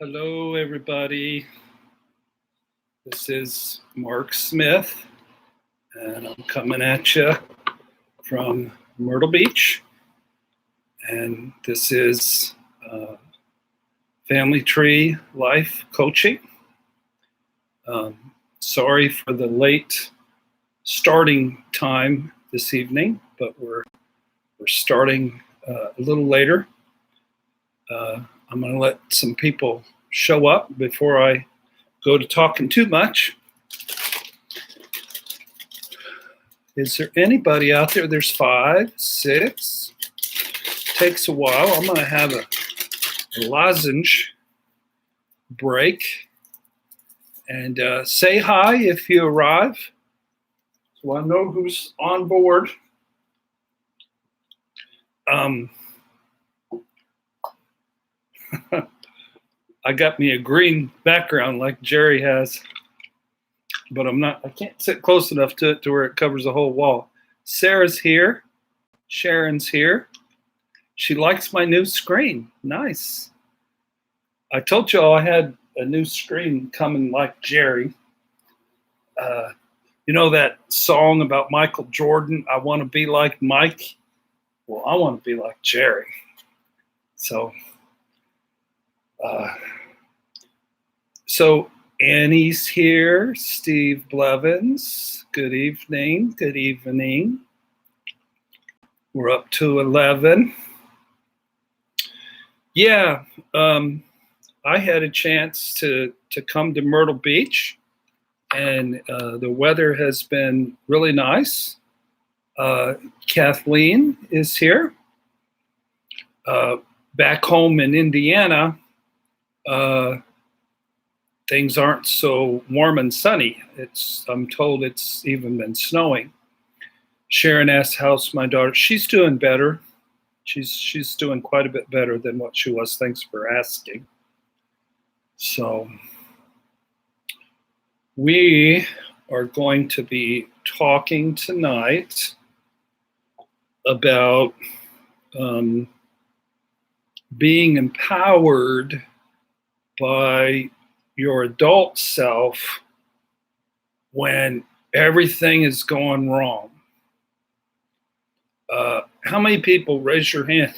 Hello, everybody. This is Mark Smith, and I'm coming at you from Myrtle Beach. And this is Family Tree Life Coaching. Sorry for the late starting time this evening, but we're starting a little later. I'm going to let some people show up before I go to talking too much. Is there anybody out there? There's 5, 6. Takes a while. I'm going to have a lozenge break. And say hi if you arrive, so I know who's on board. I got me a green background like Jerry has, but I can't sit close enough to it to where it covers the whole wall. Sarah's here. Sharon's here. She likes my new screen. Nice. I told y'all I had a new screen coming like Jerry. You know that song about Michael Jordan, I want to be like Mike? Well, I want to be like Jerry. So Annie's here, Steve Blevins, good evening, good evening. We're up to 11. Yeah, I had a chance to come to Myrtle Beach, and the weather has been really nice. Kathleen is here. Back home in Indiana, things aren't so warm and sunny. I'm told it's even been snowing. Sharon asked how's my daughter. She's doing better. She's doing quite a bit better than what she was. Thanks for asking. So we are going to be talking tonight about being empowered by your adult self when everything is going wrong. How many people, raise your hand,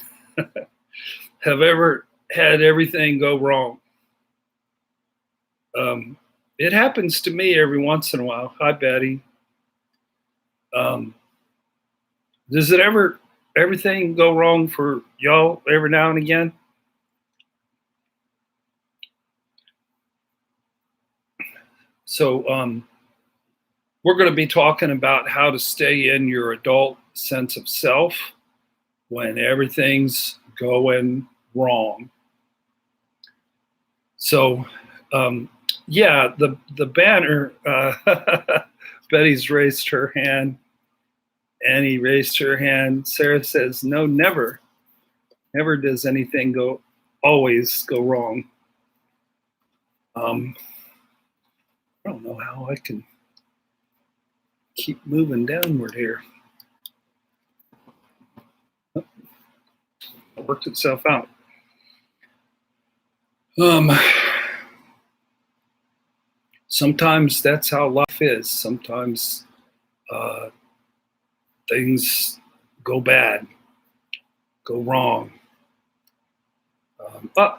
have ever had everything go wrong? It happens to me every once in a while. Hi, Betty. Does everything go wrong for y'all every now and again? So we're going to be talking about how to stay in your adult sense of self when everything's going wrong. So yeah, the banner, Betty's raised her hand. Annie raised her hand. Sarah says, no, never. Never does anything always go wrong. I don't know how I can keep moving downward here. Oh, it worked itself out. Sometimes that's how life is. Sometimes things go bad, go wrong.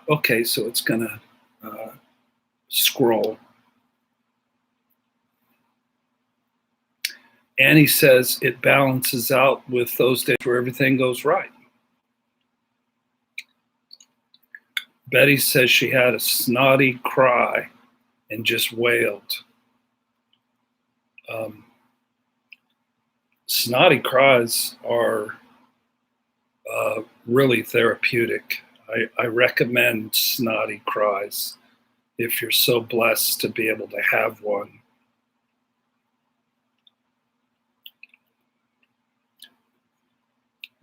Okay, so it's gonna scroll. Annie says it balances out with those days where everything goes right. Betty says she had a snotty cry and just wailed. Snotty cries are really therapeutic. I recommend snotty cries if you're so blessed to be able to have one.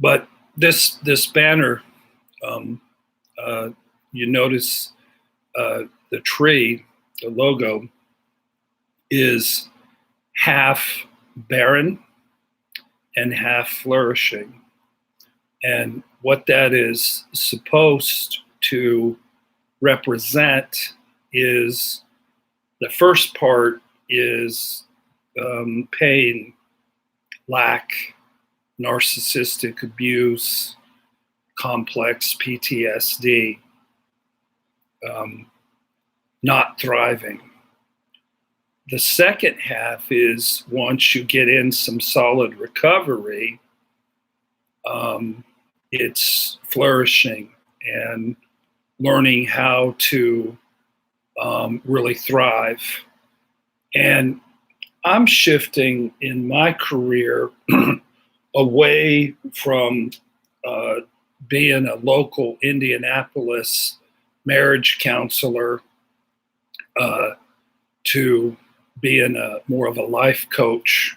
But this banner, you notice the tree, the logo, is half barren and half flourishing. And what that is supposed to represent is, the first part is pain, lack, narcissistic abuse, complex PTSD, not thriving. The second half is, once you get in some solid recovery, it's flourishing and learning how to really thrive. And I'm shifting in my career away from being a local Indianapolis marriage counselor to being more of a life coach.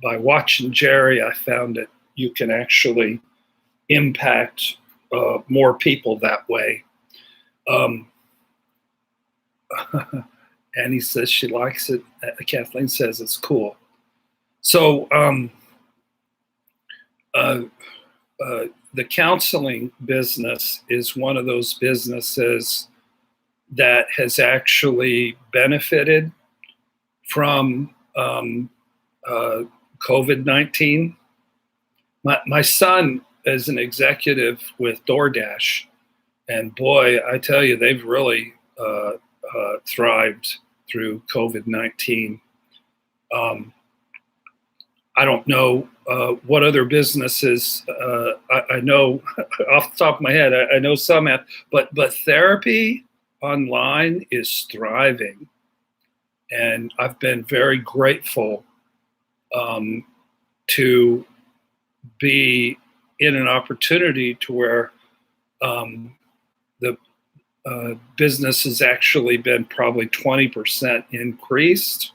By watching Jerry, I found that you can actually impact more people that way. And he says she likes it. Kathleen says it's cool. So the counseling business is one of those businesses that has actually benefited from COVID-19. My son is an executive with DoorDash, and boy, I tell you, they've really thrived through COVID-19. I don't know what other businesses, I know off the top of my head, I know some have, but therapy online is thriving. And I've been very grateful to be in an opportunity to where the business has actually been probably 20% increased.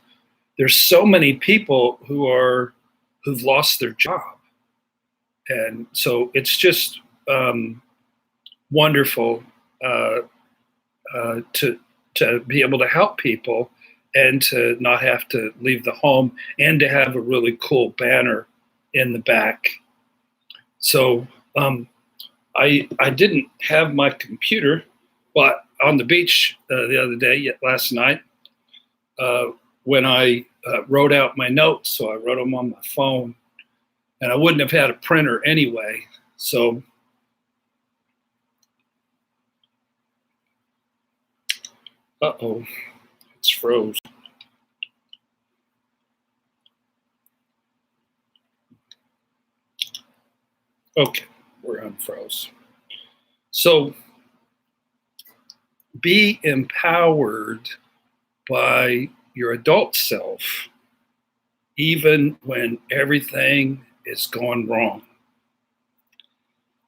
There's so many people who've lost their job. And so it's just wonderful to be able to help people and to not have to leave the home and to have a really cool banner in the back. So I didn't have my computer, but on the beach the other day, last night, when I wrote out my notes, so I wrote them on my phone, and I wouldn't have had a printer anyway. So uh-oh, it's froze. Okay, we're unfroze. So be empowered by your adult self, even when everything is going wrong.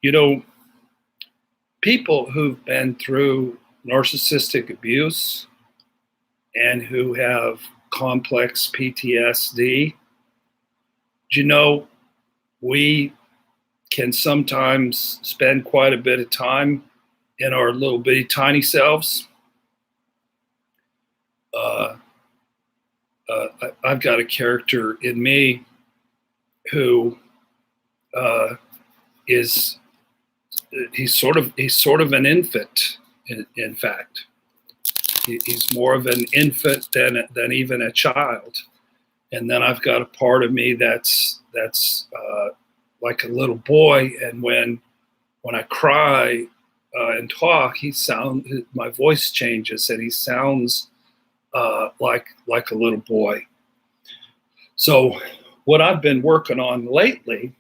You know, people who've been through narcissistic abuse and who have complex PTSD, you know, we can sometimes spend quite a bit of time in our little bitty tiny selves. I've got a character in me who he's sort of an infant. In fact, he's more of an infant than even a child. And then I've got a part of me that's like a little boy. And when I cry and talk, my voice changes, and he sounds like a little boy. So what I've been working on lately,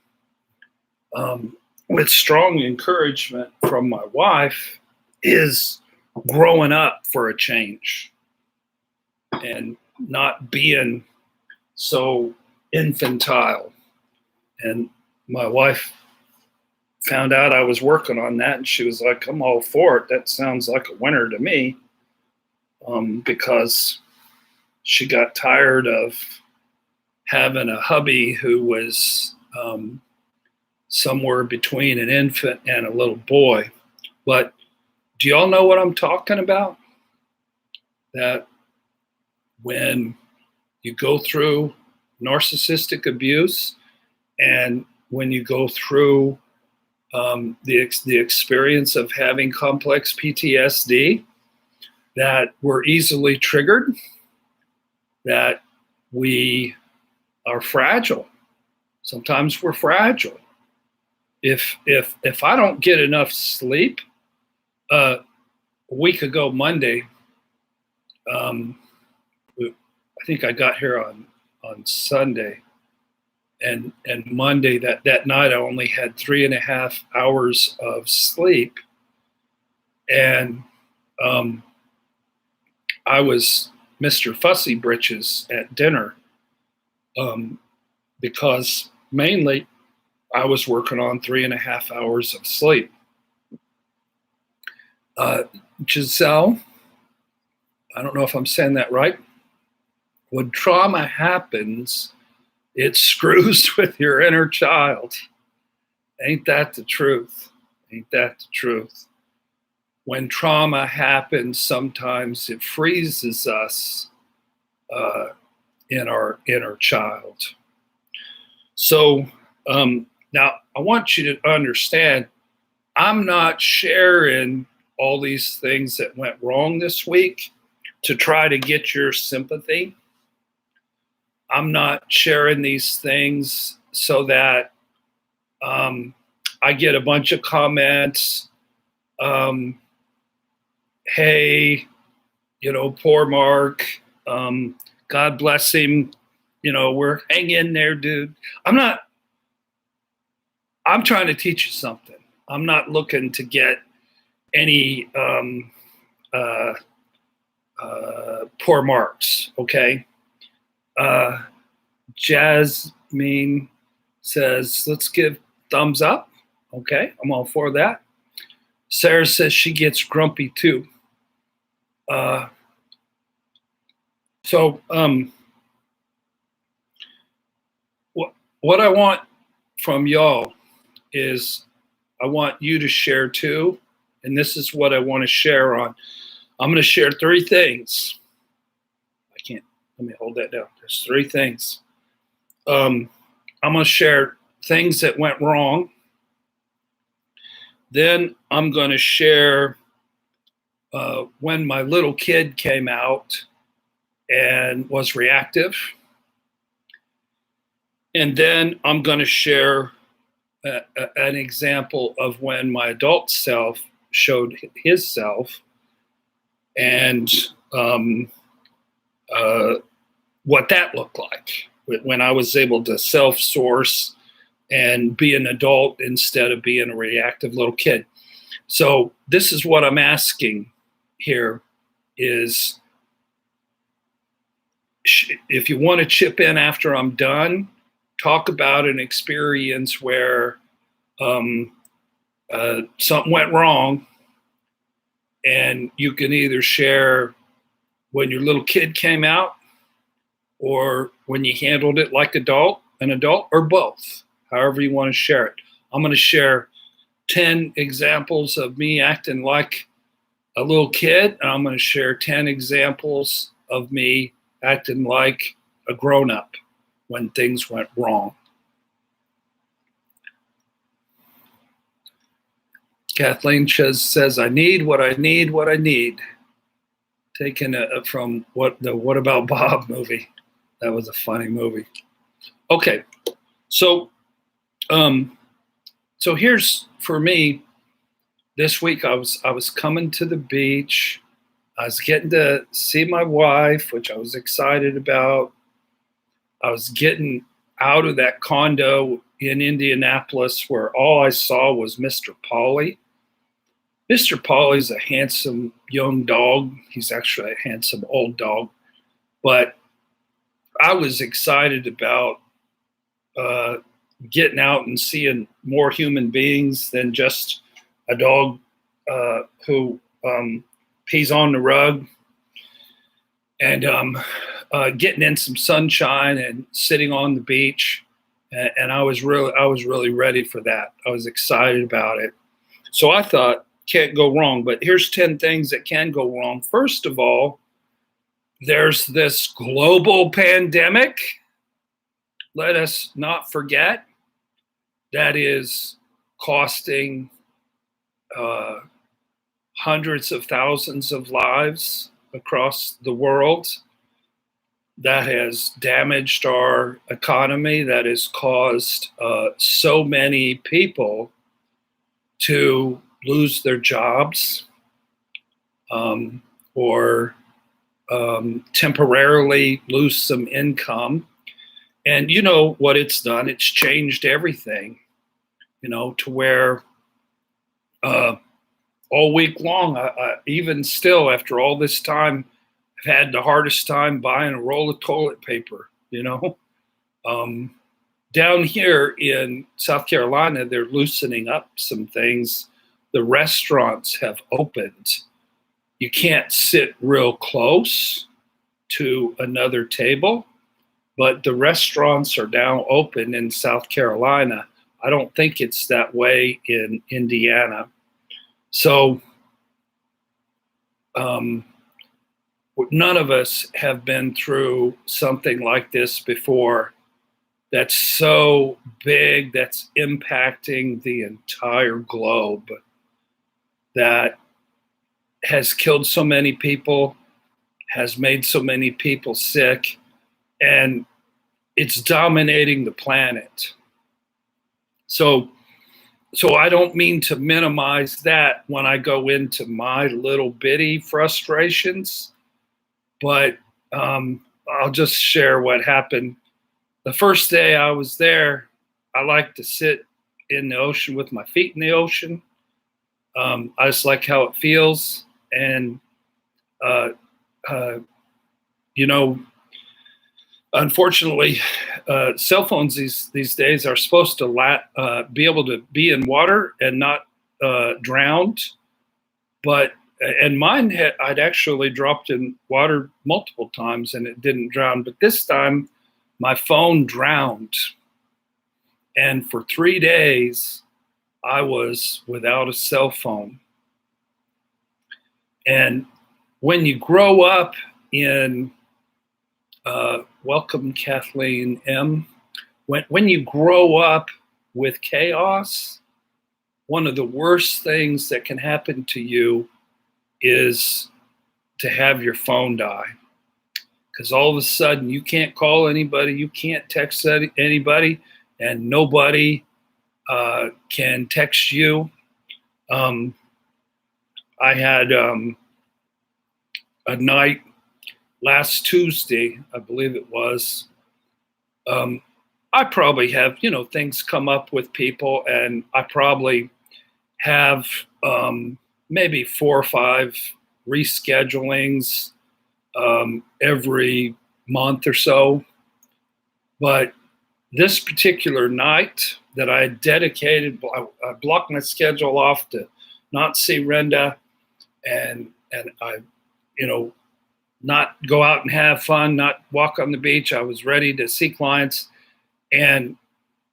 with strong encouragement from my wife, is growing up for a change and not being so infantile. And my wife found out I was working on that, and she was like, I'm all for it. That sounds like a winner to me. Because she got tired of having a hubby who was somewhere between an infant and a little boy. But do y'all know what I'm talking about? That when you go through narcissistic abuse and when you go through the experience of having complex PTSD, that we're easily triggered, that we are fragile. Sometimes we're fragile. If I don't get enough sleep, a week ago Monday, I think I got here on Sunday, and Monday that night I only had 3.5 hours of sleep, and I was Mr. Fussy Britches at dinner, because mainly I was working on 3.5 hours of sleep. Giselle, I don't know if I'm saying that right. When trauma happens, it screws with your inner child. Ain't that the truth? Ain't that the truth? When trauma happens, sometimes it freezes us in our inner child. So now I want you to understand, I'm not sharing all these things that went wrong this week to try to get your sympathy. I'm not sharing these things so that I get a bunch of comments. Hey, poor Mark. God bless him. We're hang in there, dude. I'm trying to teach you something. I'm not looking to get any poor marks, okay? Jasmine says, let's give thumbs up. Okay, I'm all for that. Sarah says she gets grumpy too. What I want from y'all is I want you to share too, and this is what I want to share on. I'm going to share 3 things. Let me hold that down. There's 3 things. I'm going to share things that went wrong. Then I'm going to share when my little kid came out and was reactive. And then I'm going to share an example of when my adult self showed his self, and what that looked like when I was able to self-source and be an adult instead of being a reactive little kid. So this is what I'm asking here is, if you want to chip in after I'm done, talk about an experience where something went wrong, and you can either share when your little kid came out or when you handled it like an adult, or both, however you want to share it. I'm going to share 10 examples of me acting like a little kid, and I'm going to share 10 examples of me acting like a grown-up when things went wrong. Kathleen says, I need what I need, what I need. Taken from What About Bob movie. That was a funny movie. Okay, so here's, for me, this week I was coming to the beach. I was getting to see my wife, which I was excited about. I was getting out of that condo in Indianapolis where all I saw was Mr. Pauly. Mr. Pauly's a handsome young dog. He's actually a handsome old dog. But I was excited about getting out and seeing more human beings than just a dog who pees on the rug, and getting in some sunshine and sitting on the beach. And I was really ready for that. I was excited about it. So I thought, can't go wrong. But here's 10 things that can go wrong. First of all, there's this global pandemic. Let us not forget that is costing hundreds of thousands of lives across the world, that has damaged our economy, that has caused so many people to lose their jobs, or temporarily lose some income. And you know what it's done? It's changed everything, to where all week long, even still after all this time, I've had the hardest time buying a roll of toilet paper, Down here in South Carolina, they're loosening up some things. The restaurants have opened. You can't sit real close to another table, but the restaurants are now open in South Carolina. I don't think it's that way in Indiana. So none of us have been through something like this before. That's so big, that's impacting the entire globe, that has killed so many people, has made so many people sick, and it's dominating the planet. So I don't mean to minimize that when I go into my little bitty frustrations, but I'll just share what happened. The first day I was there, I like to sit in the ocean with my feet in the ocean. I just like how it feels. And, unfortunately, cell phones these days are supposed to be able to be in water and not drowned. And mine I'd actually dropped in water multiple times and it didn't drown. But this time, my phone drowned. And for 3 days, I was without a cell phone. And when you grow up in, welcome Kathleen M. When you grow up with chaos, one of the worst things that can happen to you is to have your phone die. Because all of a sudden you can't call anybody, you can't text anybody, and nobody can text you. I had a night last Tuesday, I believe it was. I probably have, things come up with people, and I probably have maybe 4 or 5 reschedulings every month or so. But this particular night that I dedicated, I blocked my schedule off to not see Renda and I, not go out and have fun, not walk on the beach. I was ready to see clients, and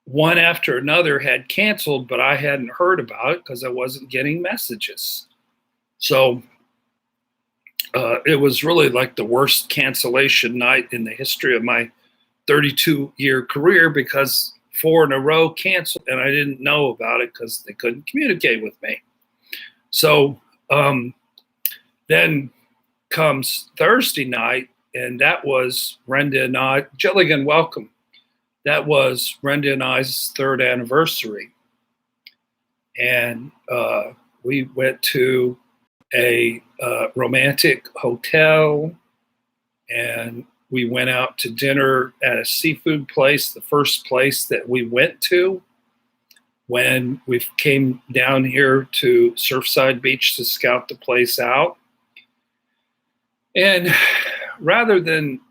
one after another had canceled, but I hadn't heard about it because I wasn't getting messages. So it was really like the worst cancellation night in the history of my 32-year career, because 4 in a row canceled and I didn't know about it because they couldn't communicate with me. So then comes Thursday night, and that was Renda and I, Jilligan, welcome. That was Renda and I's 3rd anniversary. And we went to a romantic hotel, and we went out to dinner at a seafood place, the first place that we went to when we came down here to Surfside Beach to scout the place out. And rather than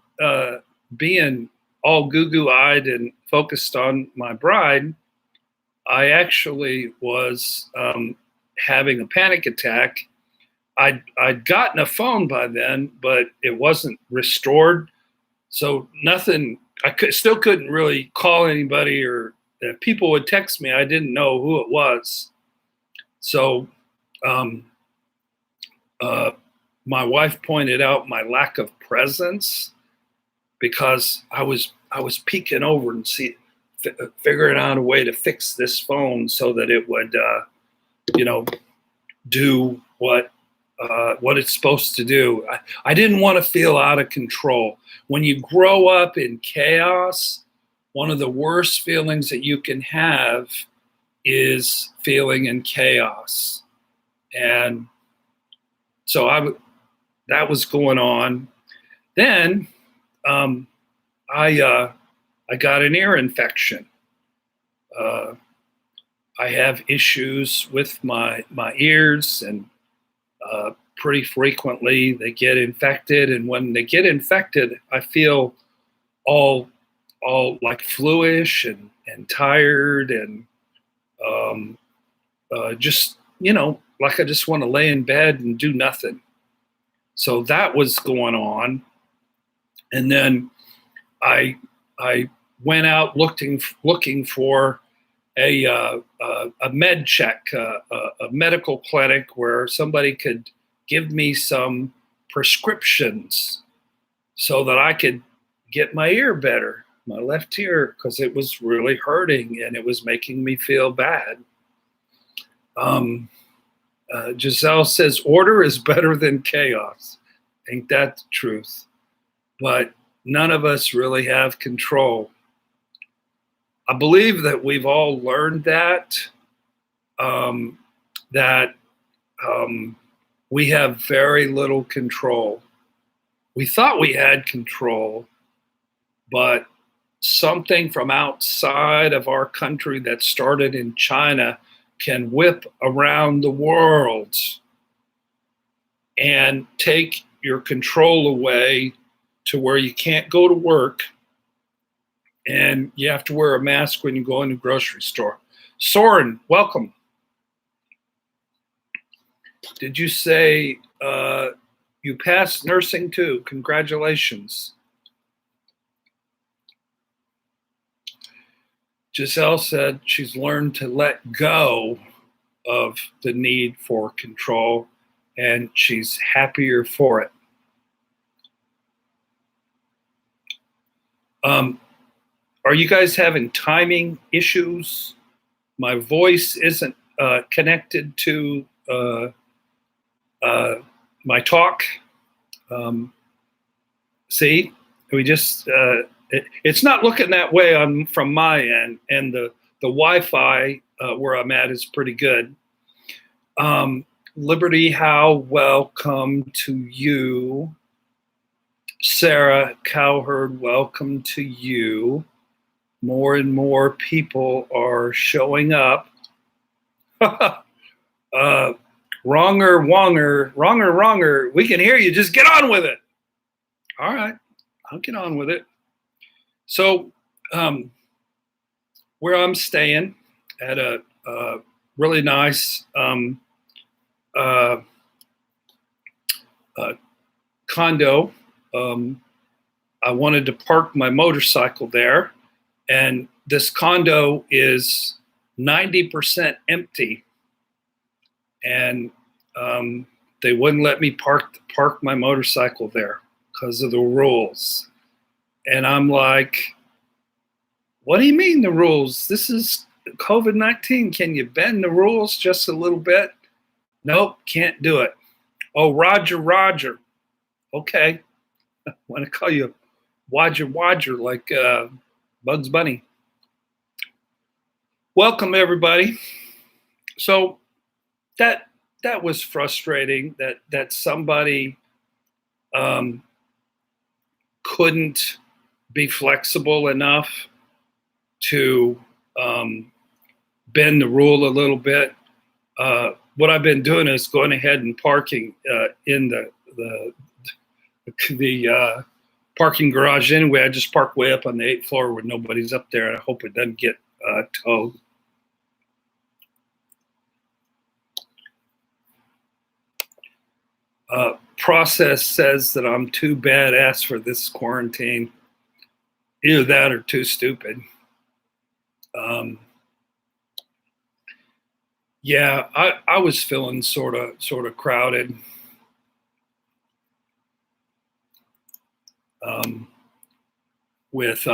being all goo-goo-eyed and focused on my bride, I actually was having a panic attack. I'd gotten a phone by then, but it wasn't restored. So nothing, still couldn't really call anybody, or people would text me. I didn't know who it was. So my wife pointed out my lack of presence, because I was peeking over and figuring out a way to fix this phone so that it would, do what it's supposed to do. I didn't want to feel out of control. When you grow up in chaos, one of the worst feelings that you can have is feeling in chaos. And so that was going on. Then I got an ear infection. I have issues with my ears, and pretty frequently they get infected. And when they get infected, I feel all like fluish and tired, and just, like I just want to lay in bed and do nothing. So that was going on. And then I went out looking for a med check, a medical clinic where somebody could give me some prescriptions so that I could get my ear better, my left ear, because it was really hurting and it was making me feel bad. Giselle says, order is better than chaos. Ain't that the truth? But none of us really have control. I believe that we've all learned that we have very little control. We thought we had control, but something from outside of our country that started in China can whip around the world and take your control away to where you can't go to work and you have to wear a mask when you go in the grocery store. Soren, welcome. Did you say you passed nursing too? Congratulations. Giselle said she's learned to let go of the need for control, and she's happier for it. Are you guys having timing issues? My voice isn't connected to my talk. See, we just it's not looking that way from my end, and the Wi-Fi where I'm at is pretty good. Liberty Howe, welcome to you. Sarah Cowherd, welcome to you. More and more people are showing up. Wronger. We can hear you. Just get on with it. All right, I'll get on with it. So, where I'm staying at a really nice condo, I wanted to park my motorcycle there, and this condo is 90% empty, and they wouldn't let me park my motorcycle there because of the rules. And I'm like, what do you mean the rules? This is COVID-19. Can you bend the rules just a little bit? Nope, can't do it. Oh, Roger. Okay. I want to call you Roger, like Bugs Bunny. Welcome, everybody. So that was frustrating that somebody couldn't be flexible enough to bend the rule a little bit. What I've been doing is going ahead and parking in the parking garage anyway. I just park way up on the 8th floor where nobody's up there, and I hope it doesn't get towed. Process says that I'm too badass for this quarantine. Either that or too stupid. Yeah, I was feeling sort of crowded. With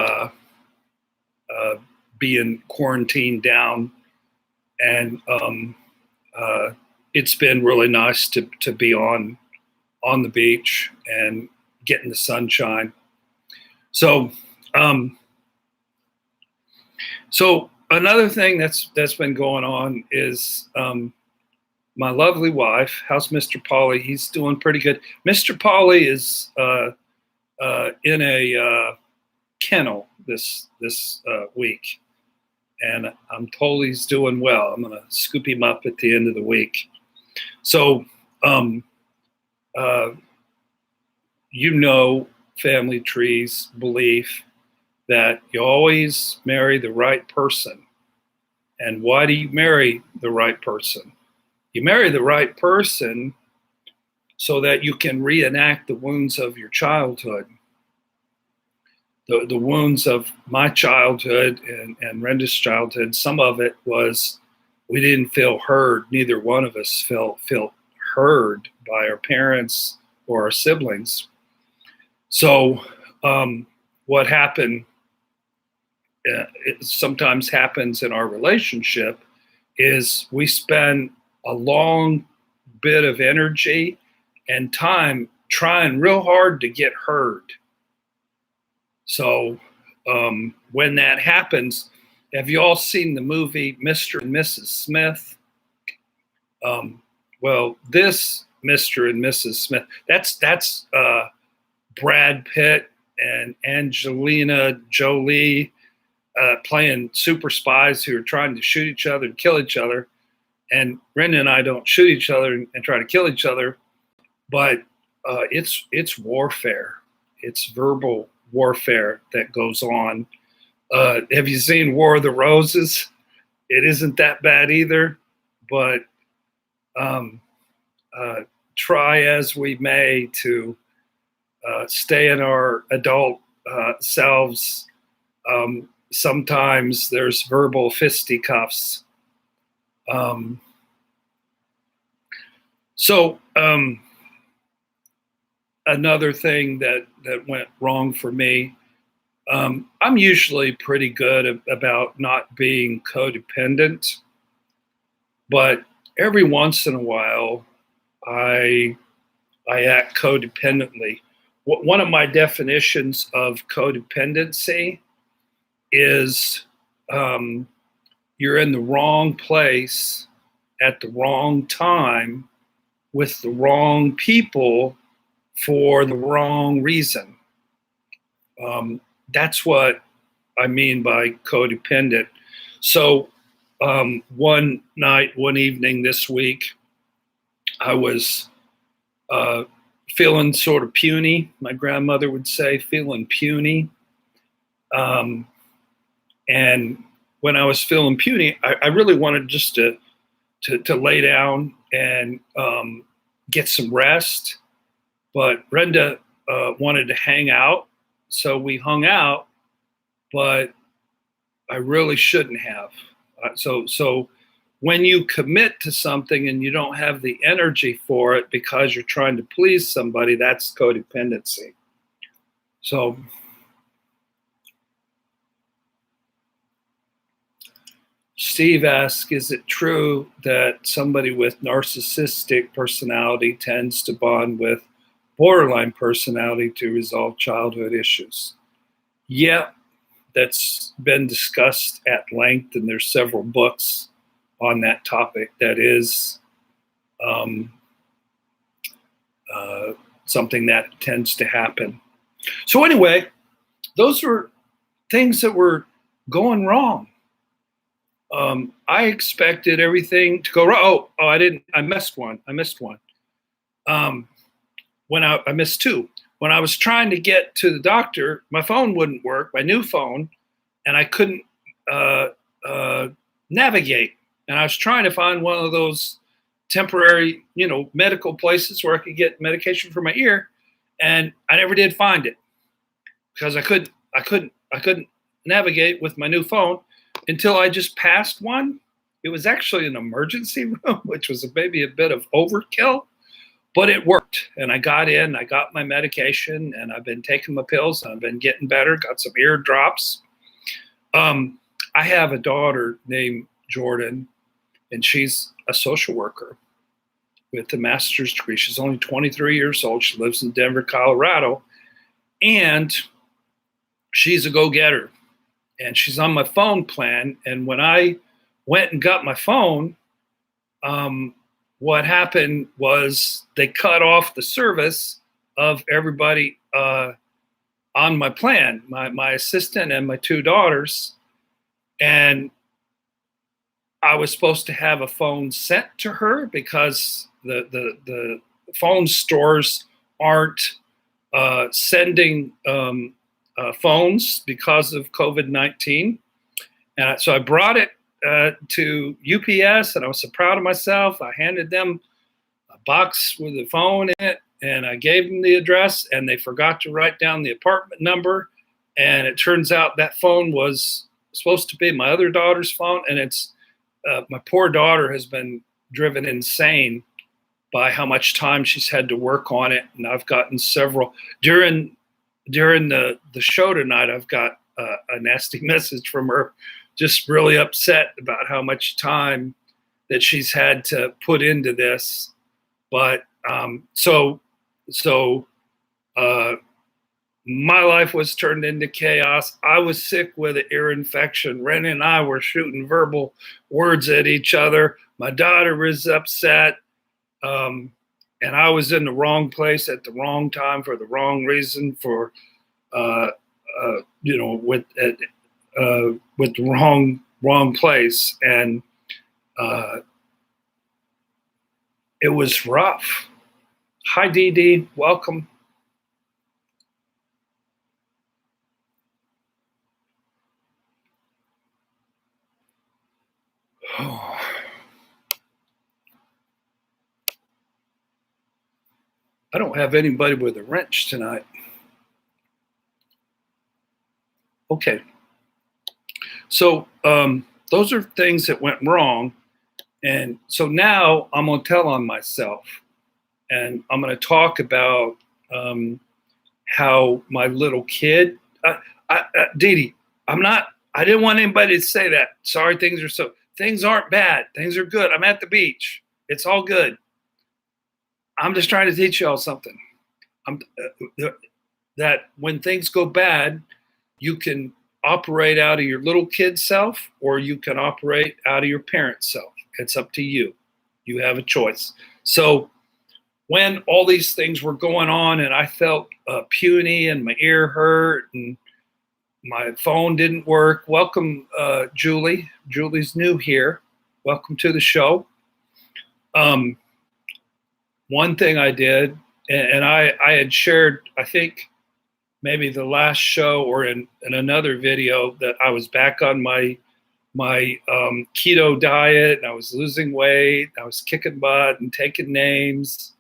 being quarantined down, and it's been really nice to be on the beach and getting the sunshine. So so another thing that's been going on is my lovely wife. How's Mr. Pauly? He's doing pretty good. Mr. Pauly is in a kennel this week, and I'm told he's doing well. I'm gonna scoop him up at the end of the week. So family trees belief that you always marry the right person. And why do you marry the right person? You marry the right person so that you can reenact the wounds of your childhood. The wounds of my childhood and Renda's childhood, some of it was we didn't feel heard. Neither one of us felt heard by our parents or our siblings. So what happened, it sometimes happens in our relationship, is we spend a long bit of energy and time trying real hard to get heard. So when that happens, have you all seen the movie Mr. and Mrs. Smith? Well, this Mr. and Mrs. Smith, that's Brad Pitt and Angelina Jolie playing super spies who are trying to shoot each other and kill each other. And Renda and I don't shoot each other and try to kill each other, but it's warfare. It's verbal warfare that goes on. Have you seen War of the Roses? It isn't that bad either, but try as we may to stay in our adult selves, sometimes there's verbal fisticuffs. So another thing that went wrong for me, I'm usually pretty good about not being codependent, but every once in a while I act codependently. One of my definitions of codependency is you're in the wrong place at the wrong time with the wrong people for the wrong reason. That's what I mean by codependent. So one evening this week, I was feeling sort of puny. My grandmother would say, feeling puny. And when I was feeling puny, I really wanted just to lay down and get some rest. But Brenda wanted to hang out, so we hung out, but I really shouldn't have. So when you commit to something and you don't have the energy for it because you're trying to please somebody, that's codependency. So Steve asks, is it true that somebody with narcissistic personality tends to bond with borderline personality to resolve childhood issues? Yeah, that's been discussed at length, and there's several books on that topic. That is something that tends to happen. So anyway, those were things that were going wrong. I expected everything to go wrong. Oh, I didn't. I missed one. I missed two. When I was trying to get to the doctor, my phone wouldn't work, my new phone, and I couldn't navigate. And I was trying to find one of those temporary, medical places where I could get medication for my ear, and I never did find it because I couldn't navigate with my new phone until I just passed one. It was actually an emergency room, which was maybe a bit of overkill, but it worked. And I got in, I got my medication, and I've been taking my pills, and I've been getting better, got some ear drops. I have a daughter named Jordan, and she's a social worker with a master's degree. She's only 23 years old. She lives in Denver, Colorado, and she's a go-getter. And she's on my phone plan. And when I went and got my phone, what happened was they cut off the service of everybody on my plan, my assistant and my two daughters. And I was supposed to have a phone sent to her because the phone stores aren't sending phones because of COVID-19. And so I brought it to UPS, and I was so proud of myself. I handed them a box with a phone in it, and I gave them the address, and they forgot to write down the apartment number. And it turns out that phone was supposed to be my other daughter's phone, and it's my poor daughter has been driven insane by how much time she's had to work on it. And I've gotten several during the show tonight. I've got a nasty message from her, just really upset about how much time that she's had to put into this. But so my life was turned into chaos. I was sick with an ear infection. Ren and I were shooting verbal words at each other. My daughter was upset. And I was in the wrong place at the wrong time for the wrong reason with the wrong place. And it was rough. Hi, Dee Dee. Welcome. I don't have anybody with a wrench tonight. Okay. So those are things that went wrong. And so now I'm going to tell on myself. And I'm going to talk about how my little kid, Dee Dee, I didn't want anybody to say that. Sorry, things aren't bad. Things are good. I'm at the beach. It's all good. I'm just trying to teach y'all something. That when things go bad, you can operate out of your little kid self, or you can operate out of your parent self. It's up to you. You have a choice. So when all these things were going on and I felt puny and my ear hurt and my phone didn't work, welcome, Julie. Julie's new here. Welcome to the show. One thing I did, and I had shared, I think maybe the last show or in another video, that I was back on my keto diet, and I was losing weight, I was kicking butt and taking names.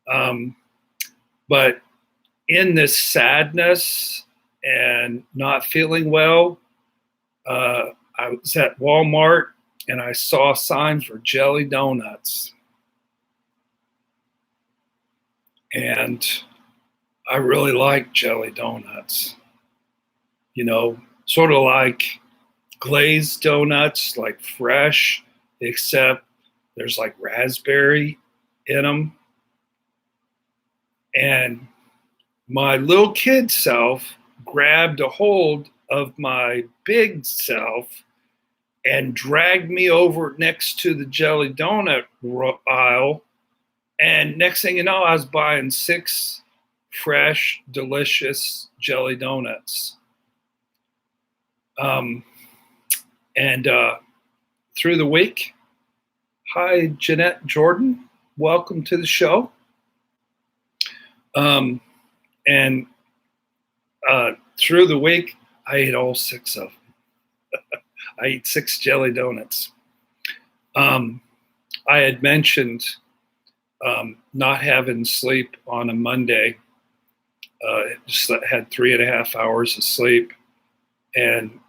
But in this sadness and not feeling well, I was at Walmart and I saw signs for jelly donuts. And I really like jelly donuts, sort of like glazed donuts, like fresh, except there's like raspberry in them. And my little kid self grabbed a hold of my big self and dragged me over next to the jelly donut aisle. And next thing you know, I was buying 6 fresh, delicious jelly donuts. And through the week, hi, Jeanette Jordan. Welcome to the show. And through the week, I ate all 6 of them. I ate 6 jelly donuts. I had mentioned not having sleep on a Monday. Just had 3.5 hours of sleep. And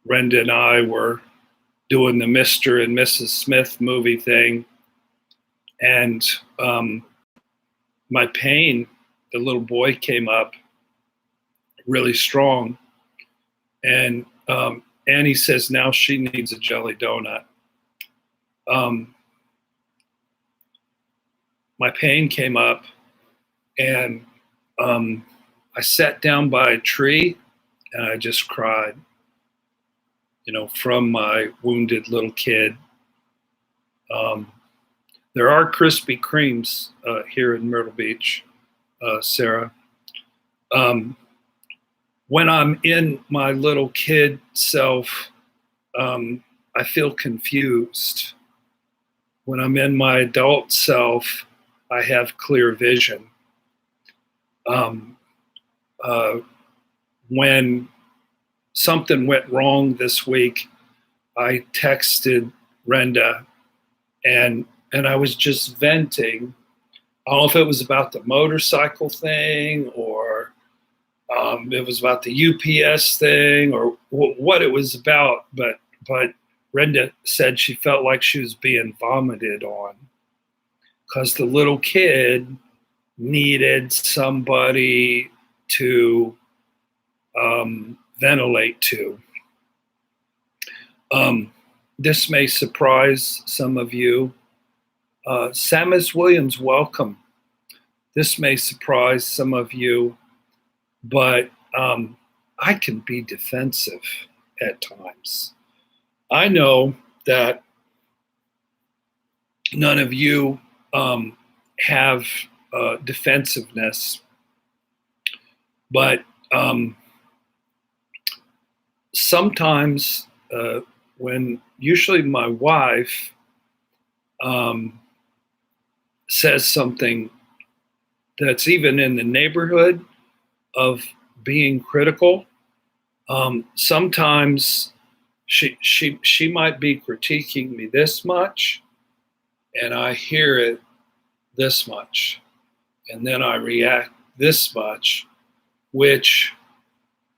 Brenda and I were doing the Mr. and Mrs. Smith movie thing. And my pain, the little boy came up really strong. And Annie says now she needs a jelly donut. My pain came up, and I sat down by a tree, and I just cried, from my wounded little kid. There are Krispy Kremes here in Myrtle Beach, Sarah. When I'm in my little kid self, I feel confused. When I'm in my adult self, I have clear vision. When something went wrong this week, I texted Brenda, and I was just venting. I don't know if it was about the motorcycle thing, or it was about the UPS thing, or what it was about. But Brenda said she felt like she was being vomited on because the little kid needed somebody to ventilate to. This may surprise some of you. Samus Williams, welcome. This may surprise some of you, but I can be defensive at times. I know that none of you have defensiveness, but sometimes when usually my wife says something that's even in the neighborhood of being critical, sometimes she might be critiquing me this much, and I hear it this much, and then I react this much, which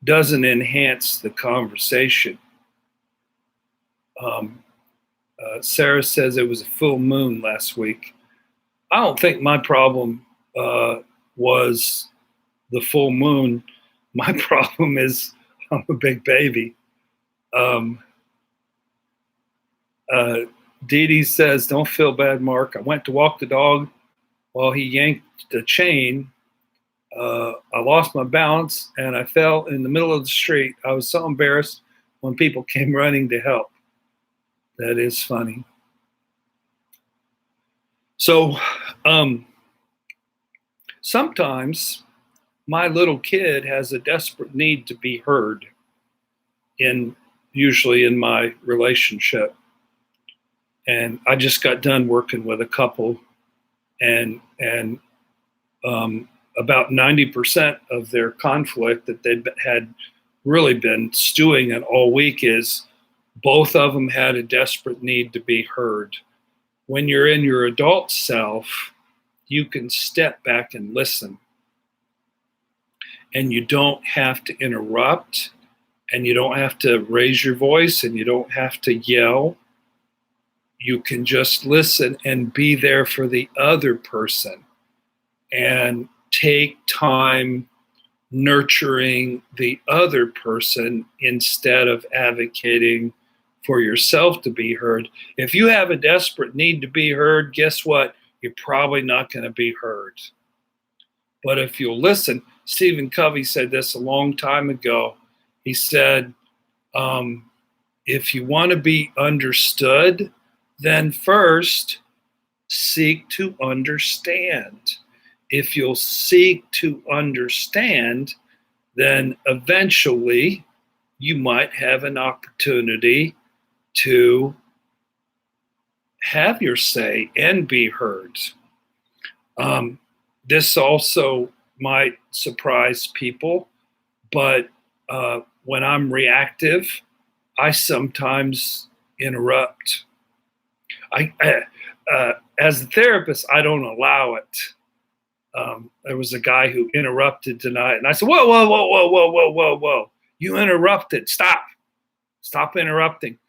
doesn't enhance the conversation. Sarah says it was a full moon last week. I don't think my problem was the full moon. My problem is I'm a big baby. Dee Dee says, don't feel bad, Mark. I went to walk the dog while he yanked the chain. I lost my balance and I fell in the middle of the street. I was so embarrassed when people came running to help. That is funny. So sometimes my little kid has a desperate need to be heard usually in my relationship. And I just got done working with a couple, and about 90% of their conflict that they had really been stewing in all week is both of them had a desperate need to be heard. When you're in your adult self, you can step back and listen. And you don't have to interrupt, and you don't have to raise your voice, and you don't have to yell. You can just listen and be there for the other person and take time nurturing the other person instead of advocating for yourself to be heard. If you have a desperate need to be heard, guess what? You're probably not going to be heard. But if you'll listen, Stephen Covey said this a long time ago. He said, if you want to be understood, then first seek to understand. If you'll seek to understand, then eventually you might have an opportunity to have your say and be heard. This also might surprise people, but when I'm reactive, I sometimes interrupt. As a therapist, I don't allow it. There was a guy who interrupted tonight, and I said, whoa, whoa, whoa, whoa, whoa, whoa, whoa, whoa. You interrupted. Stop interrupting.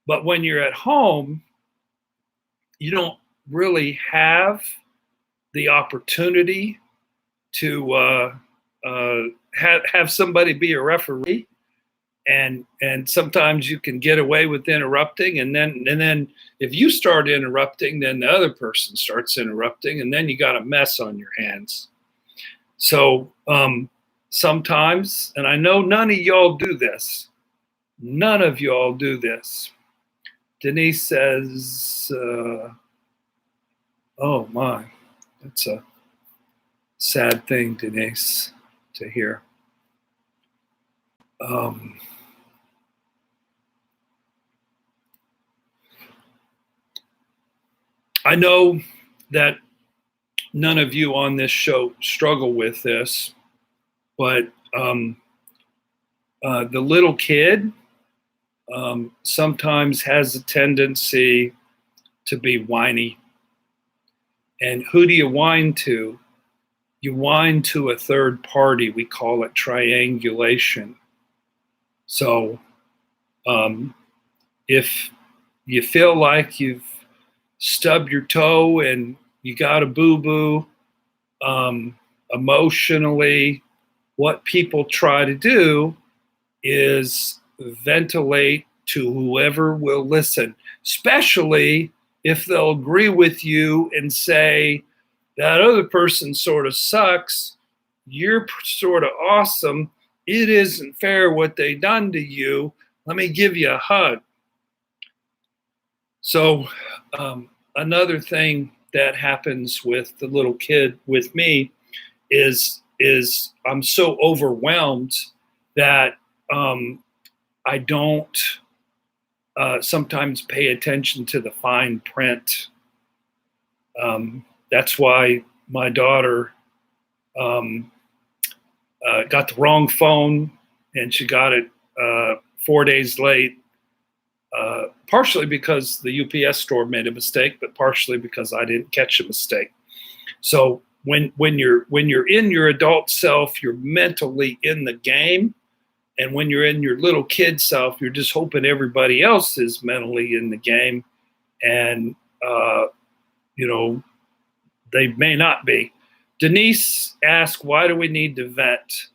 But when you're at home, you don't really have the opportunity to have somebody be a referee. and sometimes you can get away with interrupting, and then if you start interrupting, then the other person starts interrupting, and then you got a mess on your hands. So sometimes, and I know none of y'all do this. None of y'all do this. Denise says, oh my, that's a sad thing, Denise, to hear. I know that none of you on this show struggle with this, but the little kid sometimes has a tendency to be whiny. And who do you whine to? You whine to a third party. We call it triangulation. So if you feel like you've stubbed your toe and you got a boo-boo, emotionally, what people try to do is ventilate to whoever will listen, especially if they'll agree with you and say, that other person sort of sucks, you're sort of awesome, it isn't fair what they done to you, let me give you a hug. So another thing that happens with the little kid with me is I'm so overwhelmed that I don't sometimes pay attention to the fine print. That's why my daughter got the wrong phone, and she got it 4 days late, partially because the UPS store made a mistake, but partially because I didn't catch a mistake. So when you're in your adult self, you're mentally in the game. And when you're in your little kid self, you're just hoping everybody else is mentally in the game. And, they may not be. Denise asked, why do we need to vent?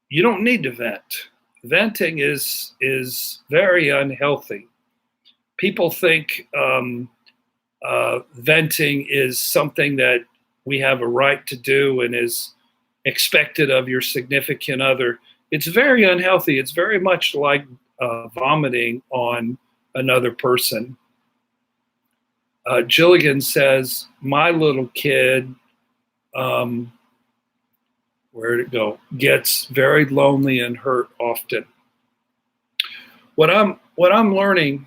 You don't need to vent. Venting is very unhealthy. People think venting is something that we have a right to do and is expected of your significant other. It's very unhealthy. It's very much like vomiting on another person. Jilligan says, my little kid, where'd it go? Gets very lonely and hurt often. What I'm learning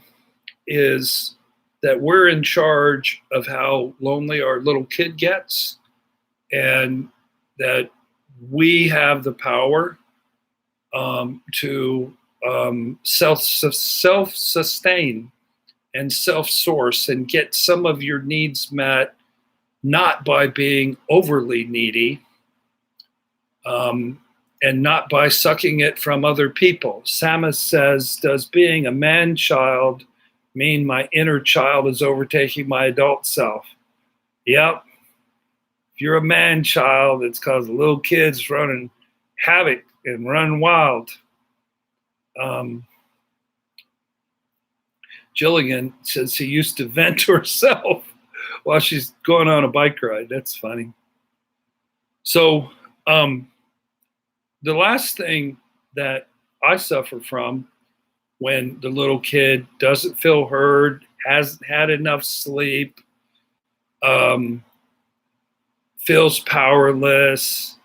is that we're in charge of how lonely our little kid gets, and that we have the power to self-sustain and self-source and get some of your needs met, not by being overly needy, and not by sucking it from other people. Samus says, does being a man-child mean my inner child is overtaking my adult self? Yep. If you're a man-child, it's because the little kid's running havoc and running wild. Jilligan says she used to vent to herself while she's going on a bike ride. That's funny. So the last thing that I suffer from when the little kid doesn't feel heard, hasn't had enough sleep, feels powerless,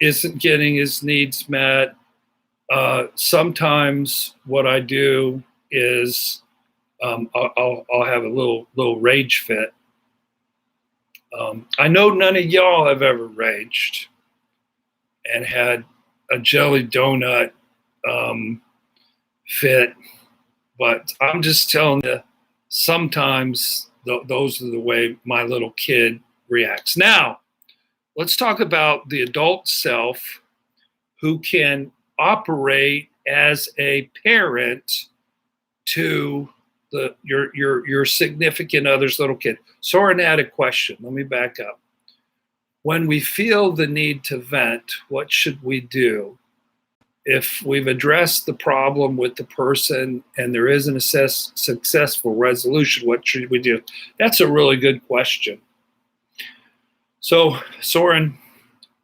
isn't getting his needs met. Sometimes what I do is I'll have a little rage fit. I know none of y'all have ever raged and had a jelly donut fit, but I'm just telling you, sometimes those are the way my little kid reacts. Now, let's talk about the adult self who can operate as a parent to your significant other's little kid. Soren had a question. Let me back up. When we feel the need to vent, what should we do? if we've addressed the problem with the person and there isn't a successful resolution, what should we do? That's a really good question. So, Soren,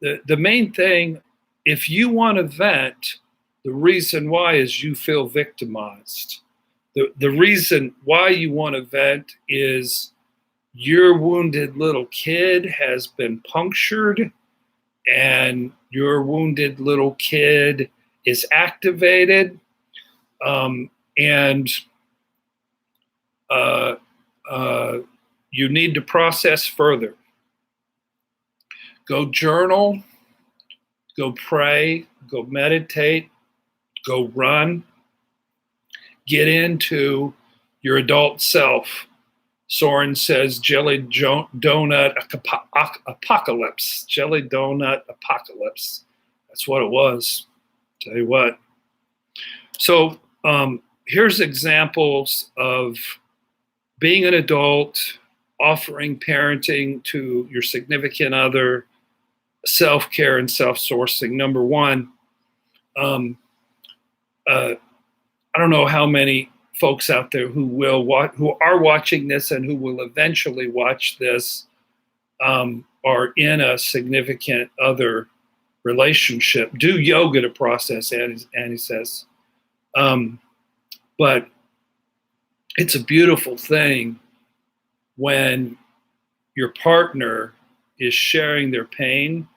the main thing, if you want to vent, the reason why is you feel victimized. The reason why you want to vent is your wounded little kid has been punctured, and your wounded little kid is activated, and you need to process further. Go journal, go pray, go meditate, go run, get into your adult self. Soren says jelly donut apocalypse. Jelly donut apocalypse. That's what it was. Tell you what. So here's examples of being an adult, offering parenting to your significant other, self-care and self-sourcing. Number one, I don't know how many folks out there who are watching this and who will eventually watch this are in a significant other relationship. Do yoga to process, Annie says. But it's a beautiful thing when your partner is sharing their pain,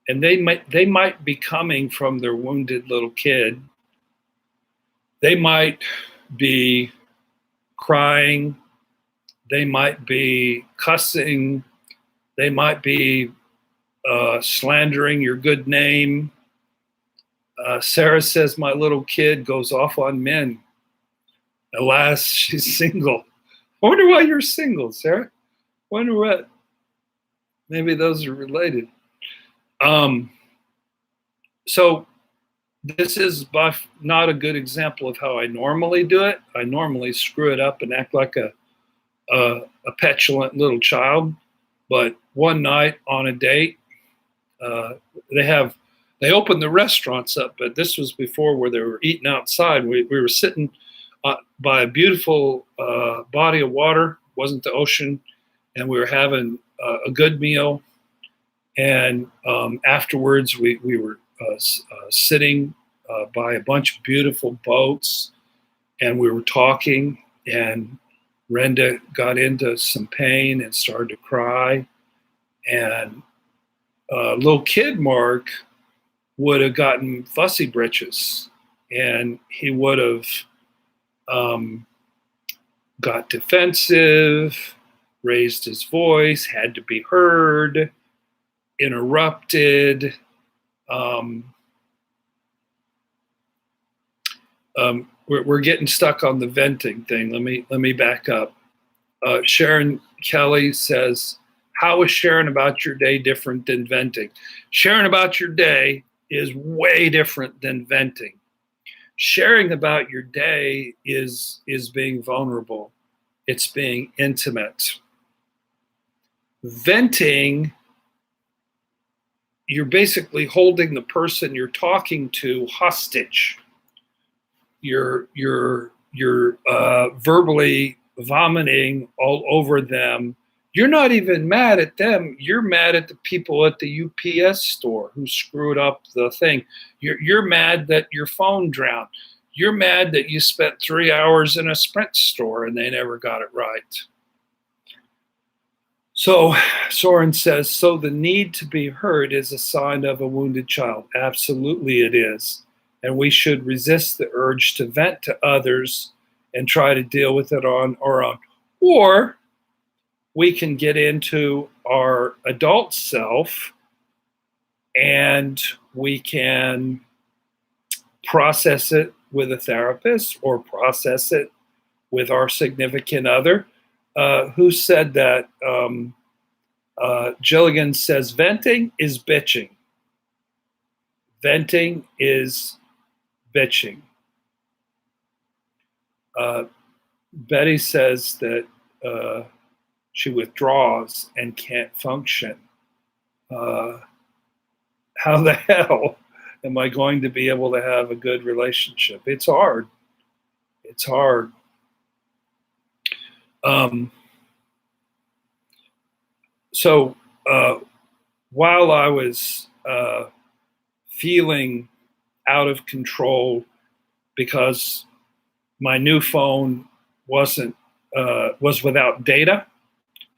and they might be coming from their wounded little kid. They might be crying, they might be cussing, they might be slandering your good name. Sarah says, my little kid goes off on men. Alas, she's single. I wonder why you're single, Sarah. Wonder what. Maybe those are related. So this is not a good example of how I normally do it. I normally screw it up and act like a petulant little child. But one night on a date, they opened the restaurants up, but this was before where they were eating outside. We were sitting by a beautiful body of water, wasn't the ocean, and we were having a good meal. And afterwards, we were sitting by a bunch of beautiful boats, and we were talking, and Renda got into some pain and started to cry. And little kid Mark would have gotten fussy britches, and he would have got defensive, raised his voice, had to be heard, interrupted. We're getting stuck on the venting thing. Let me back up. Sharon Kelly says, how is sharing about your day different than venting? Sharing about your day is way different than venting. Sharing about your day is being vulnerable. It's being intimate. Venting, you're basically holding the person you're talking to hostage. You're verbally vomiting all over them. You're not even mad at them. You're mad at the people at the UPS store who screwed up the thing. You're mad that your phone drowned. You're mad that you spent 3 hours in a Sprint store and they never got it right. So Soren says, so the need to be heard is a sign of a wounded child. Absolutely it is. And we should resist the urge to vent to others and try to deal with it on our own. Or we can get into our adult self and we can process it with a therapist or process it with our significant other. Who said that? Jilligan says, venting is bitching. Venting is bitching. Betty says that she withdraws and can't function. How the hell am I going to be able to have a good relationship? It's hard. It's hard. So while I was feeling out of control because my new phone was without data,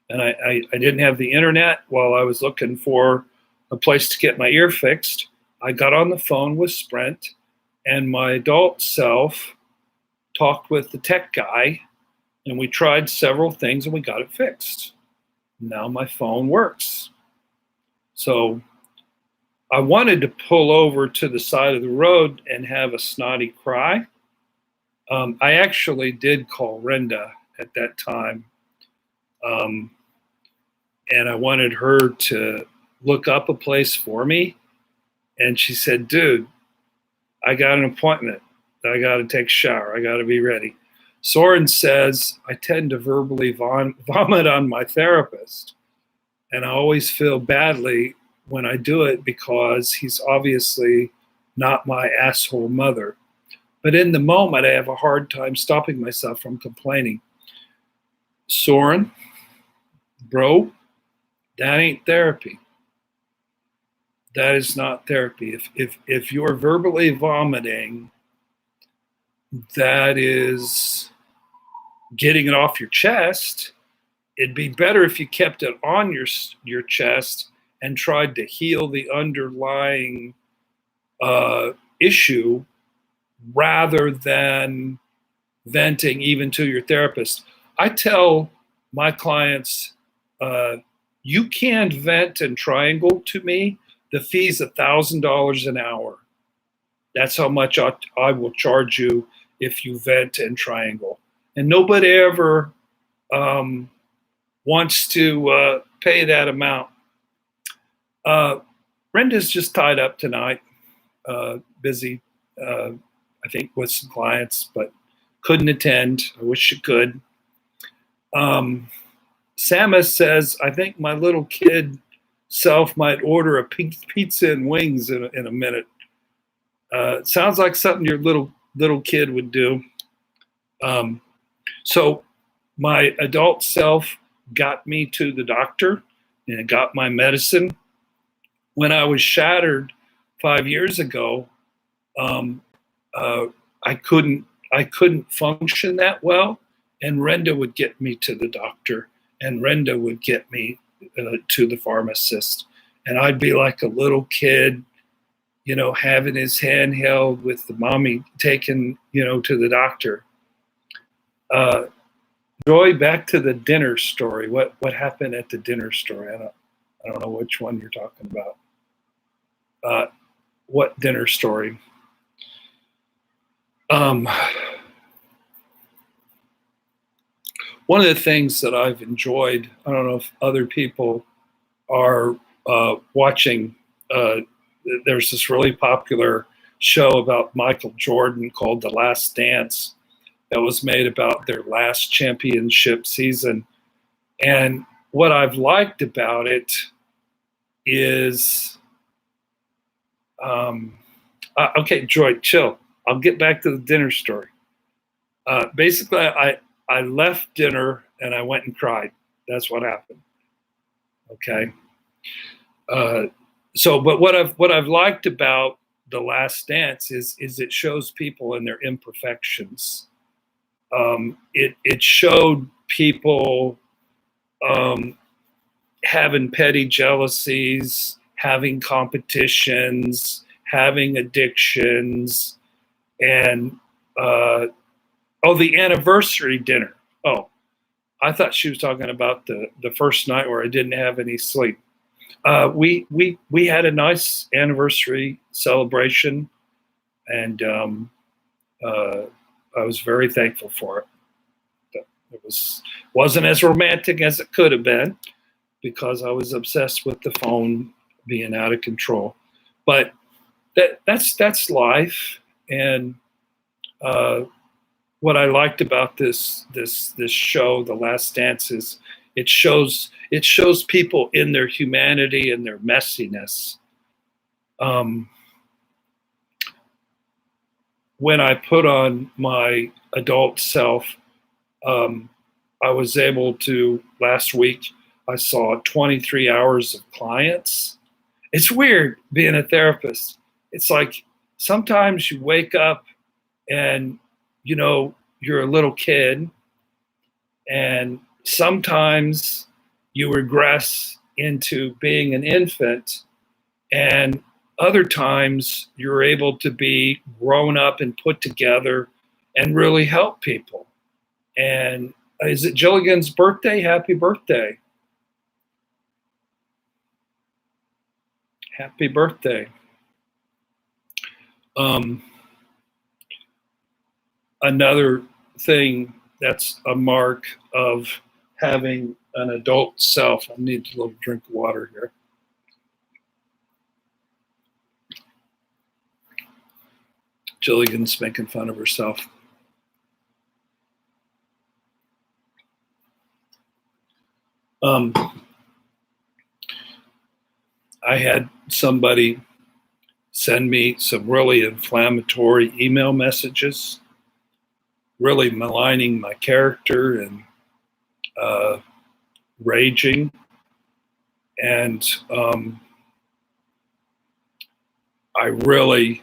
and I didn't have the internet while I was looking for a place to get my ear fixed, I got on the phone with Sprint, and my adult self talked with the tech guy, and we tried several things and we got it fixed. Now my phone works. So I wanted to pull over to the side of the road and have a snotty cry. I actually did call Renda at that time. And I wanted her to look up a place for me. And she said, dude, I got an appointment. I got to take a shower. I got to be ready. Soren says, I tend to verbally vomit on my therapist. And I always feel badly when I do it because he's obviously not my asshole mother. But in the moment, I have a hard time stopping myself from complaining. Soren, bro, that ain't therapy. That is not therapy. If you're verbally vomiting, that is getting it off your chest. It'd be better if you kept it on your chest and tried to heal the underlying issue rather than venting even to your therapist. I tell my clients, you can't vent and triangle to me. The fee's $1,000 an hour. That's how much I will charge you if you vent and triangle. And nobody ever wants to pay that amount. Brenda's just tied up tonight, busy, I think, with some clients, but couldn't attend. I wish she could. Samus says, I think my little kid self might order a pizza and wings in a minute. Sounds like something your little kid would do. So my adult self got me to the doctor and got my medicine. When I was shattered 5 years ago, I couldn't function that well, and Renda would get me to the doctor, and Renda would get me to the pharmacist, and I'd be like a little kid, having his hand held with the mommy taken, to the doctor. Joy, back to the dinner story. What happened at the dinner story? I don't know which one you're talking about. What dinner story? One of the things that I've enjoyed, I don't know if other people are watching, there's this really popular show about Michael Jordan called The Last Dance that was made about their last championship season. And what I've liked about it is, okay, Joy, chill. I'll get back to the dinner story. Basically, I left dinner and I went and cried. That's what happened. Okay. But what I've liked about The Last Dance is it shows people in their imperfections. It showed people having petty jealousies, having competitions, having addictions, and the anniversary dinner. Oh, I thought she was talking about the first night where I didn't have any sleep. We had a nice anniversary celebration, and I was very thankful for it. It wasn't as romantic as it could have been because I was obsessed with the phone being out of control. But that's life. And what I liked about this show, The Last Dance, is it shows people in their humanity and their messiness. when I put on my adult self, I was able to, last week, I saw 23 hours of clients. It's weird being a therapist. It's like sometimes you wake up and, you're a little kid, and sometimes you regress into being an infant, and other times you're able to be grown up and put together and really help people. And is it Jilligan's birthday? Happy birthday. Happy birthday. Another thing that's a mark of having an adult self. I need a little drink of water here. Jilligan's making fun of herself. I had somebody send me some really inflammatory email messages, really maligning my character and raging. And I really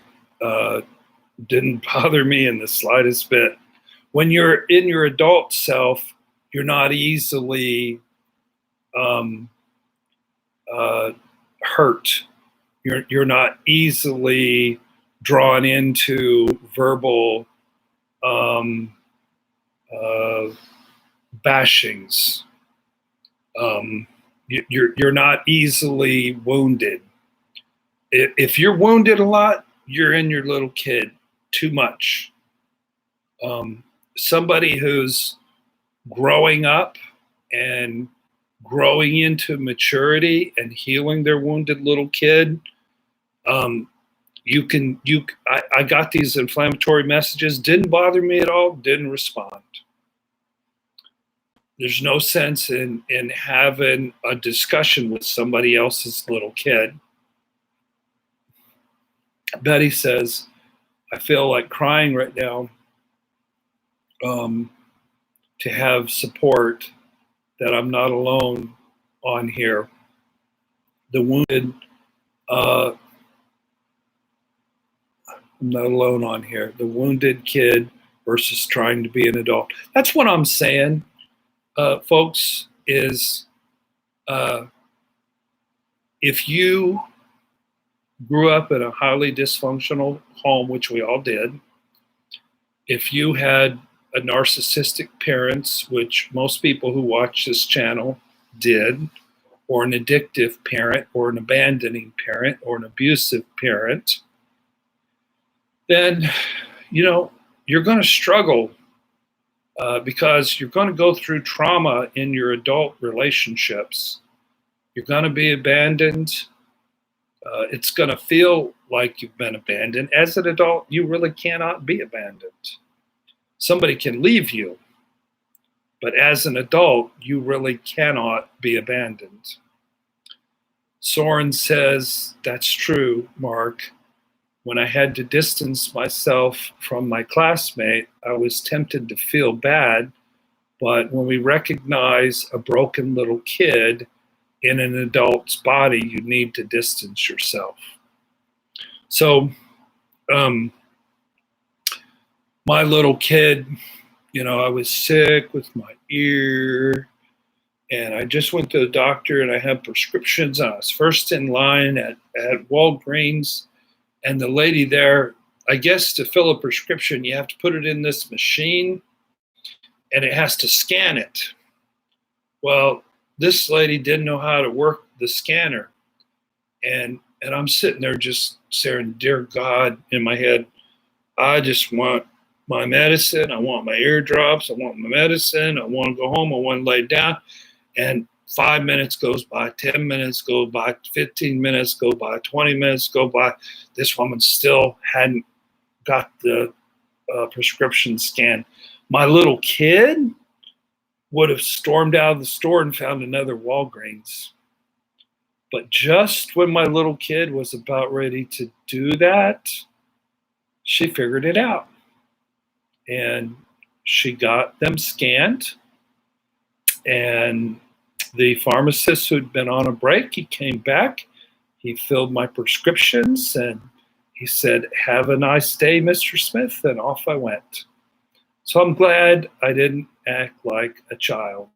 didn't bother me in the slightest bit. When you're in your adult self, you're not easily hurt. You're not easily drawn into verbal bashings. You're not easily wounded. If you're wounded a lot, you're in your little kid too much. Somebody who's growing up and growing into maturity and healing their wounded little kid, I got these inflammatory messages, didn't bother me at all, didn't respond. There's no sense in having a discussion with somebody else's little kid. Betty says, I feel like crying right now to have support, that I'm not alone on here. The wounded, I'm not alone on here. The wounded kid versus trying to be an adult. That's what I'm saying, folks, is if you grew up in a highly dysfunctional home, which we all did, if you had a narcissistic parents, which most people who watch this channel did, or an addictive parent, or an abandoning parent, or an abusive parent, then you're going to struggle because you're going to go through trauma in your adult relationships. You're going to be abandoned. It's going to feel like you've been abandoned. As an adult, you really cannot be abandoned. Somebody can leave you, but as an adult, you really cannot be abandoned. Soren says, that's true, Mark. When I had to distance myself from my classmate, I was tempted to feel bad, but when we recognize a broken little kid in an adult's body, you need to distance yourself. So, my little kid, I was sick with my ear, and I just went to the doctor, and I had prescriptions. I was first in line at Walgreens, and the lady there, I guess to fill a prescription, you have to put it in this machine, and it has to scan it. Well, this lady didn't know how to work the scanner, and I'm sitting there just saying, dear God, in my head, I just want my medicine. I want my eardrops. I want my medicine. I want to go home. I want to lay down. And 5 minutes goes by, 10 minutes go by, 15 minutes go by, 20 minutes go by. This woman still hadn't got the prescription scanned. My little kid would have stormed out of the store and found another Walgreens. But just when my little kid was about ready to do that, she figured it out. And she got them scanned. And the pharmacist who'd been on a break, he came back. He filled my prescriptions and he said, "Have a nice day, Mr. Smith," and off I went. So I'm glad I didn't act like a child.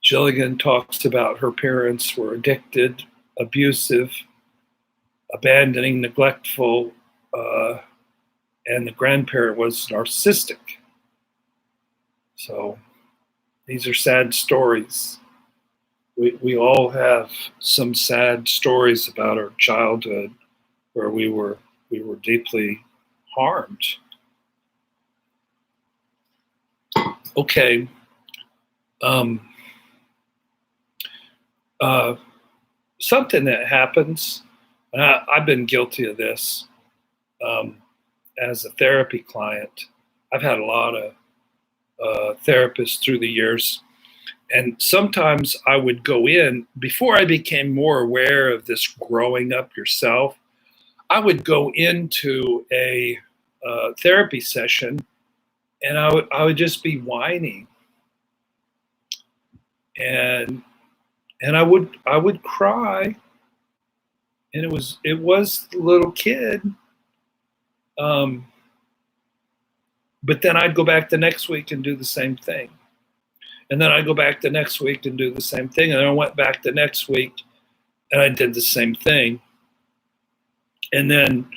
Jillian talks about her parents were addicted, abusive, abandoning, neglectful, and the grandparent was narcissistic. So these are sad stories. We all have some sad stories about our childhood where we were deeply harmed. Okay. Something that happens, I've been guilty of this as a therapy client. I've had a lot of therapists through the years. And sometimes I would go in, before I became more aware of this growing up yourself, I would go into a therapy session and I would just be whining. And I would cry. And it was the little kid. But then I'd go back the next week and do the same thing. And then I'd go back the next week and do the same thing. And then I went back the next week and I did the same thing. And then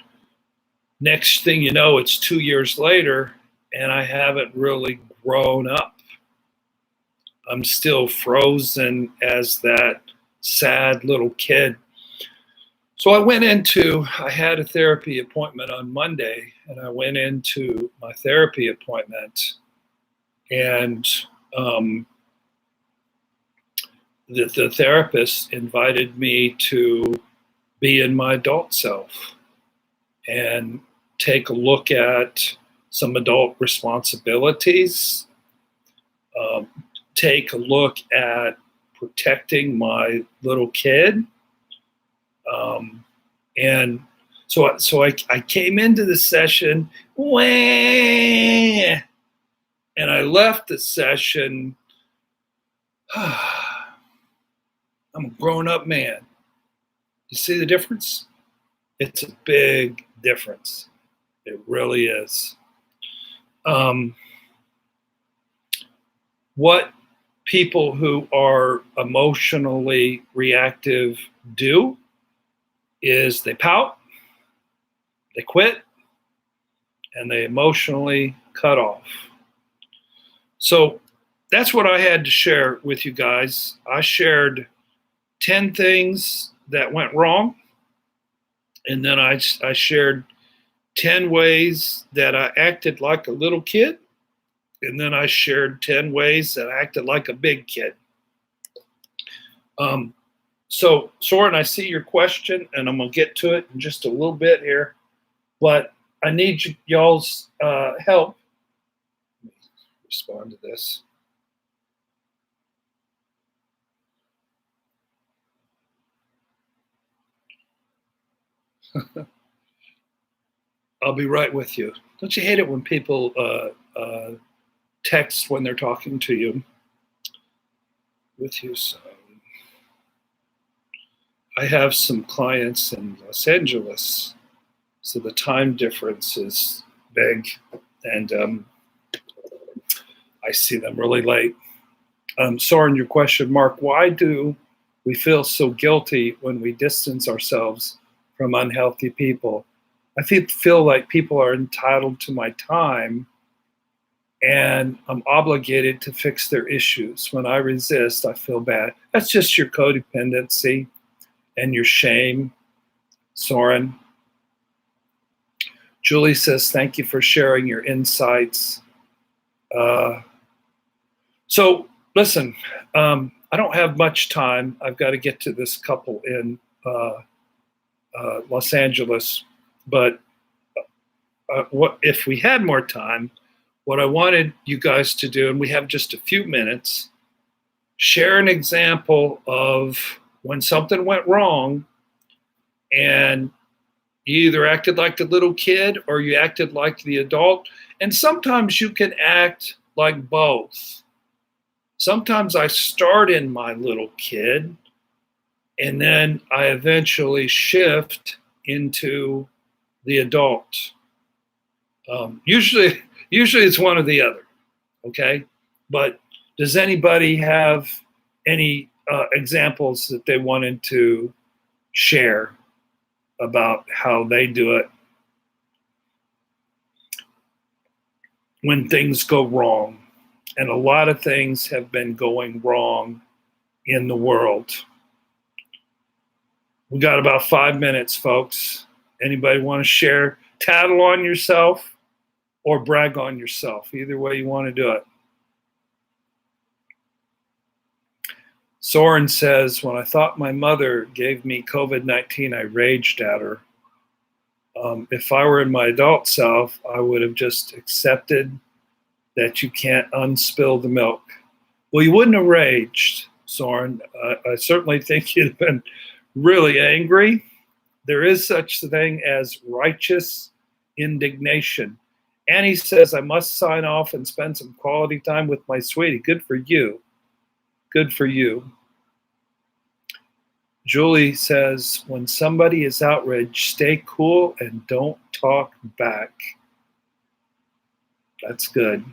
next thing you know, it's 2 years later and I haven't really grown up. I'm still frozen as that sad little kid. So I had a therapy appointment on Monday, and I went into my therapy appointment, and the therapist invited me to be in my adult self and take a look at some adult responsibilities, take a look at protecting my little kid. And so I came into the session, and I left the session. I'm a grown-up man. You see the difference? It's a big difference. It really is. What people who are emotionally reactive do is they pout, they quit, and they emotionally cut off. So that's what I had to share with you guys. I shared 10 things that went wrong, and then I shared 10 ways that I acted like a little kid, and then I shared 10 ways that I acted like a big kid. So, Soren, I see your question, and I'm going to get to it in just a little bit here, but I need y'all's help. Let me respond to this. I'll be right with you. Don't you hate it when people text when they're talking to you? With you, so. I have some clients in Los Angeles, so the time difference is big, and I see them really late. Soren, your question, Mark, why do we feel so guilty when we distance ourselves from unhealthy people? I feel like people are entitled to my time, and I'm obligated to fix their issues. When I resist, I feel bad. That's just your codependency and your shame, Soren. Julie says, thank you for sharing your insights. So listen, I don't have much time. I've got to get to this couple in Los Angeles. But what if we had more time, what I wanted you guys to do, and we have just a few minutes, share an example of when something went wrong and You either acted like the little kid or you acted like the adult. And sometimes you can act like both. Sometimes I start in my little kid and then I eventually shift into the adult. Usually it's one or the other, okay? But does anybody have any examples that they wanted to share about how they do it when things go wrong? And a lot of things have been going wrong in the world. We got about 5 minutes, folks. Anybody want to share? Tattle on yourself or brag on yourself. Either way you want to do it. Soren says, when I thought my mother gave me COVID-19, I raged at her. If I were in my adult self, I would have just accepted that you can't unspill the milk. Well, you wouldn't have raged, Soren. I certainly think you'd have been really angry. There is such a thing as righteous indignation. Annie says, I must sign off and spend some quality time with my sweetie. Good for you. Good for you. Julie says, when somebody is outraged, stay cool and don't talk back. That's good.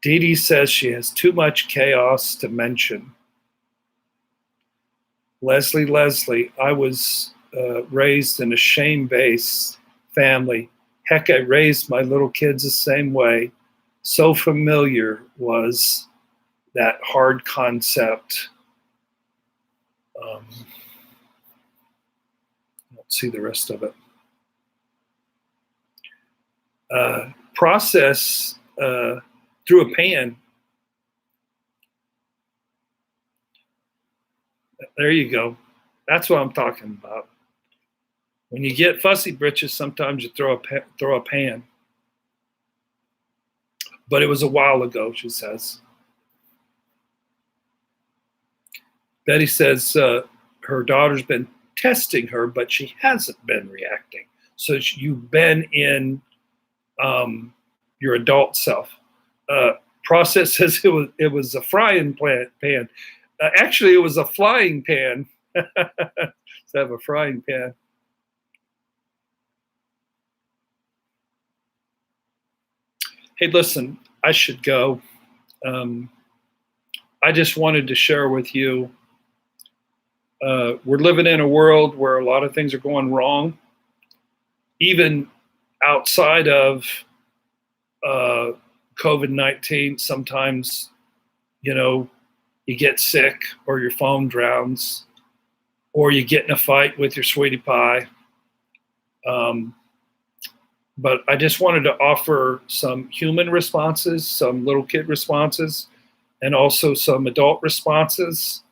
Dee Dee says she has too much chaos to mention. Leslie, I was raised in a shame-based family. Heck, I raised my little kids the same way. So familiar was that hard concept. I don't see the rest of it. Process through a pan. There you go. That's what I'm talking about. When you get fussy britches, sometimes you throw a pan. But it was a while ago, she says. Betty says her daughter's been testing her, but she hasn't been reacting. So you've been in your adult self. Process says it was a frying pan. Actually, it was a flying pan. Instead of a frying pan. Hey, listen, I should go. I just wanted to share with you. We're living in a world where a lot of things are going wrong, even outside of COVID-19. Sometimes, you get sick or your phone drowns or you get in a fight with your sweetie pie. But I just wanted to offer some human responses, some little kid responses, and also some adult responses.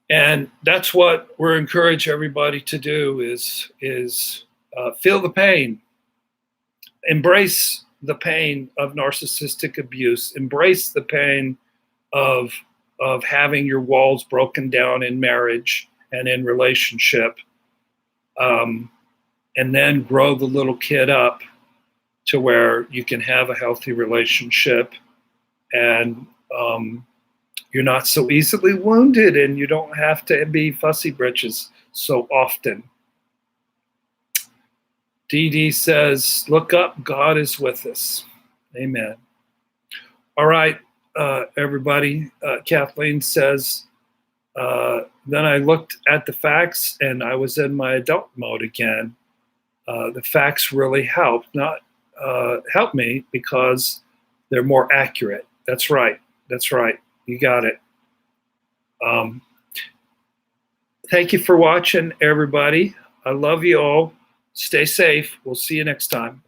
And that's what we're encouraging everybody to do is feel the pain, embrace the pain of narcissistic abuse, embrace the pain of having your walls broken down in marriage and in relationship, and then grow the little kid up to where you can have a healthy relationship and you're not so easily wounded and you don't have to be fussy britches so often. Dee Dee says, look up, God is with us. Amen. All right, everybody. Kathleen says, then I looked at the facts and I was in my adult mode again. The facts really help me because they're more accurate. That's right. That's right. You got it. Thank you for watching, everybody. I love you all. Stay safe. We'll see you next time.